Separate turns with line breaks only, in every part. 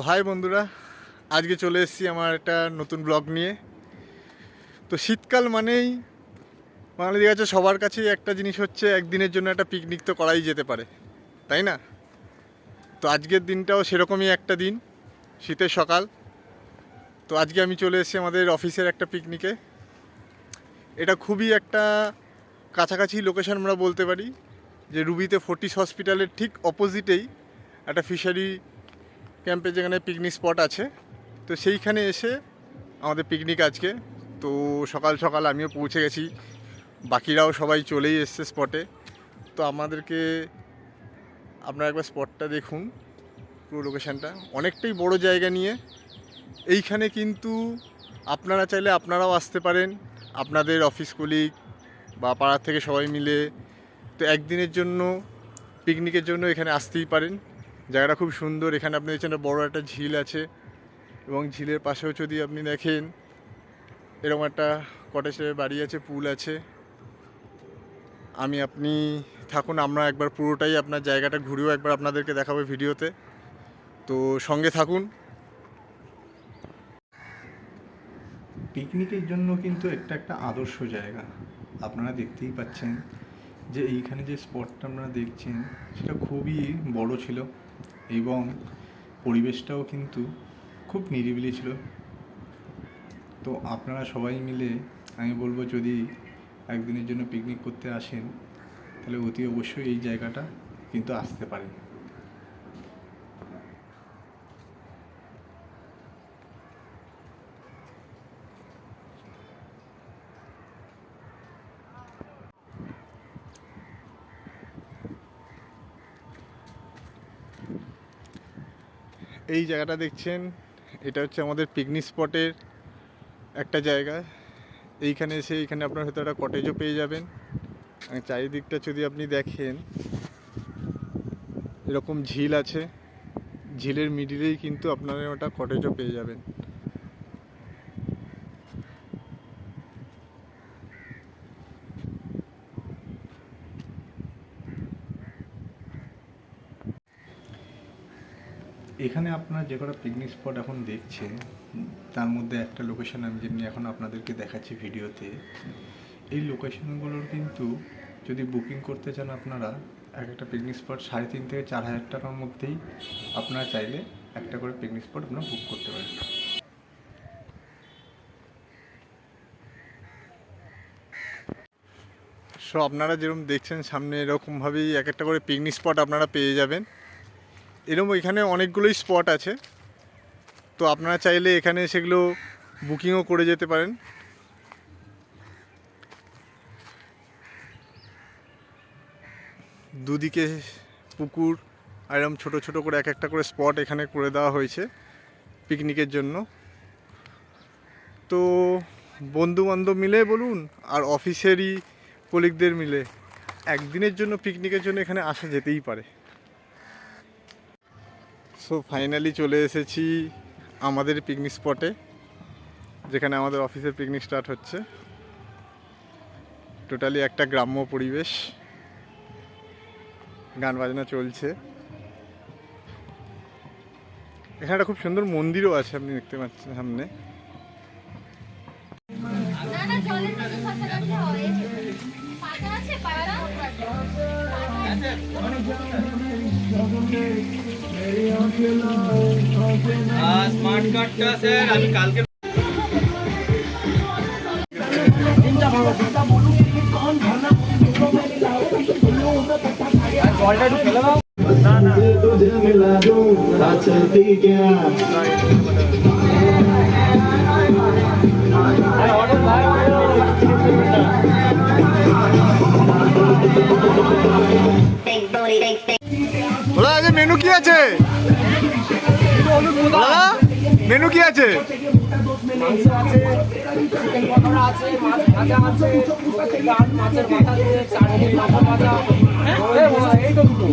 High বন্ধুরা, আজকে চলে এসেছি আমার একটা নতুন ব্লগ নিয়ে। তো শীতকাল মানেই বাঙালিদের কাছে সবার কাছেই একটা জিনিস হচ্ছে একদিনের জন্য একটা পিকনিক তো করাই যেতে পারে, তাই না? তো আজকের দিনটাও সেরকমই একটা দিন, শীতের সকাল। তো আজকে আমি চলে এসেছি আমাদের অফিসের একটা পিকনিকে। এটা খুবই একটা কাছাকাছি লোকেশন আমরা বলতে পারি, যে রুবিতে ফোর্টিস হসপিটালের ঠিক অপোজিটেই একটা ফিশারি ক্যাম্পে যেখানে পিকনিক স্পট আছে। তো সেইখানে এসে আমাদের পিকনিক আজকে। তো সকাল সকাল আমিও পৌঁছে গেছি, বাকিরাও সবাই চলেই এসছে স্পটে। তো আপনারা একবার স্পটটা দেখুন, পুরো লোকেশানটা অনেকটাই বড় জায়গা নিয়ে। এইখানে কিন্তু আপনারা চাইলে আপনারাও আসতে পারেন, আপনাদের অফিস কলিগ বা পাড়ার থেকে সবাই মিলে। তো একদিনের জন্য পিকনিকের জন্য এখানে আসতেই পারেন। জায়গাটা খুব সুন্দর। এখানে আপনি দেখছেন বড় একটা ঝিল আছে, এবং ঝিলের পাশেও যদি আপনি দেখেন এরকম একটা কটেজের বাড়ি আছে, পুল আছে। আপনি থাকুন, আমরা একবার পুরোটাই আপনার জায়গাটা ঘুরেও একবার আপনাদেরকে দেখাবো ভিডিওতে। তো সঙ্গে থাকুন।
পিকনিকের জন্য কিন্তু একটা একটা আদর্শ জায়গা। আপনারা দেখতেই পাচ্ছেন যে এইখানে যে স্পটটা আপনারা দেখছেন সেটা খুবই বড় ছিল, এবং পরিবেশটাও কিন্তু খুব নিরিবিলি ছিল। তো আপনারা সবাই মিলে, আমি বলবো, যদি একদিনের জন্য পিকনিক করতে আসেন তাহলে অতি অবশ্যই এই জায়গাটা কিন্তু আসতে পারেন।
এই জায়গাটা দেখছেন, এটা হচ্ছে আমাদের পিকনিক স্পটের একটা জায়গা। এইখানে এখানে আপনার হয়তো একটা কটেজও পেয়ে যাবেন। চারিদিকটা যদি আপনি দেখেন, এরকম ঝিল আছে, ঝিলের মিডিলেই কিন্তু আপনারা ওটা কটেজও পেয়ে যাবেন।
এখানে আপনারা যে কটা পিকনিক স্পট এখন দেখছেন তার মধ্যে একটা লোকেশন আমি যেমনি এখন আপনাদেরকে দেখাচ্ছি ভিডিওতে। এই লোকেশনগুলোর কিন্তু যদি বুকিং করতে চান আপনারা, এক একটা পিকনিক স্পট 3,500 থেকে 4,000 টাকার মধ্যেই আপনারা চাইলে একটা করে পিকনিক স্পট আপনারা বুক করতে পারেন।
আপনারা যেরকম দেখছেন সামনে, এরকমভাবেই এক একটা করে পিকনিক স্পট আপনারা পেয়ে যাবেন। এরকম এখানে অনেকগুলোই স্পট আছে। তো আপনারা চাইলে এখানে সেগুলো বুকিংও করে যেতে পারেন। দুদিকে পুকুর, আর এরকম ছোটো ছোটো করে এক একটা করে স্পট এখানে করে দেওয়া হয়েছে পিকনিকের জন্য। তো বন্ধু বান্ধব মিলে বলুন আর অফিসেরই কলিগদের মিলে একদিনের জন্য পিকনিকের জন্য এখানে আসা যেতেই পারে। ফাইনালি চলে এসেছি আমাদের পিকনিক স্পটে, যেখানে আমাদের অফিসের পিকনিক স্টার্ট হচ্ছে। টোটালি একটা গ্রাম্য পরিবেশ, গান বাজনা চলছে। এখানে একটা খুব সুন্দর মন্দিরও আছে, আপনি দেখতে পাচ্ছেন সামনে।
স্মার্ট কার্ডটা স্যার আমি কালকে জলটা একটু ফেলে দাও। तुझे मिला दूं चलती क्या
মেনু কি আছে? মেনু কি আছে?
মাংস আছে, চিকেন পকোড়া আছে, মাছ ভাজা আছে, মাছের মাথা দিয়ে চাটনি, মাথা ভাজা, এই তো দুটো।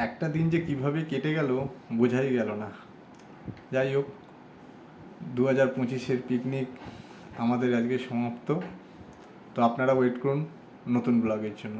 একটা দিন যে কিভাবে কেটে গেল বোঝাই গেল না। যাই হোক, 2025-এর পিকনিক আমাদের আজকে সমাপ্ত। তো আপনারা ওয়েট করুন নতুন ব্লগের জন্য।